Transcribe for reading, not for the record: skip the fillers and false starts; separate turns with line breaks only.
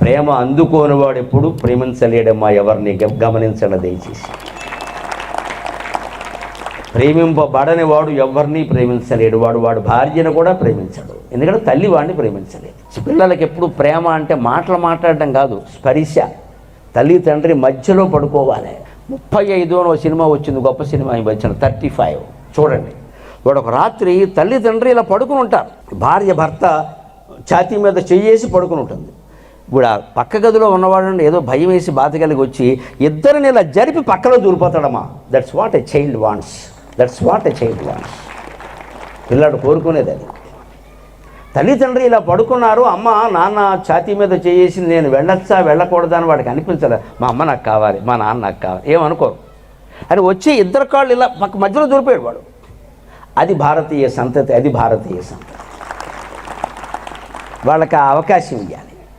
ప్రేమ అందుకోనివాడు ఎప్పుడు ప్రేమించలేడమ్మా. ఎవరిని గమనించండి దయచేసి. ప్రేమింపబడని వాడు ఎవరిని ప్రేమించలేడు. వాడు భార్యను కూడా ప్రేమించడు, ఎందుకంటే తల్లి వాడిని ప్రేమించలేదు. పిల్లలకి ఎప్పుడు ప్రేమ అంటే మాటలు మాట్లాడడం కాదు, స్పర్శ. తల్లి తండ్రి మధ్యలో పడుకోవాలి. 35 సినిమా వచ్చింది, గొప్ప సినిమా వచ్చిన 35 చూడండి. వాడు ఒక రాత్రి తల్లి తండ్రి ఇలా పడుకుని ఉంటారు, భార్య భర్త ఛాతీ మీద చెయ్యేసి పడుకుని ఉంటుంది. ఇప్పుడు ఆ పక్క గదిలో ఉన్నవాడు ఏదో భయం వేసి బాధ కలిగి వచ్చి ఇద్దరిని ఇలా జరిపి పక్కలో దూరిపోతాడమ్మా. That's what a child wants. That's what a child wants. పిల్లాడు కోరుకునేది అది. తల్లిదండ్రి ఇలా పడుకున్నారు, అమ్మ నాన్న ఛాతీ మీద చేసి నేను వెళ్ళొచ్చా వెళ్ళకూడదా అని వాడికి అనిపించలే. మా అమ్మ నాకు కావాలి, మా నాన్న నాకు కావాలి, ఏమనుకోరు అని వచ్చి ఇద్దరు కాళ్ళు ఇలా పక్క మధ్యలో దూరిపోయాడు వాడు. అది భారతీయ సంతతి, అది భారతీయ సంతతి. వాళ్ళకి ఆ అవకాశం ఇవ్వాలి.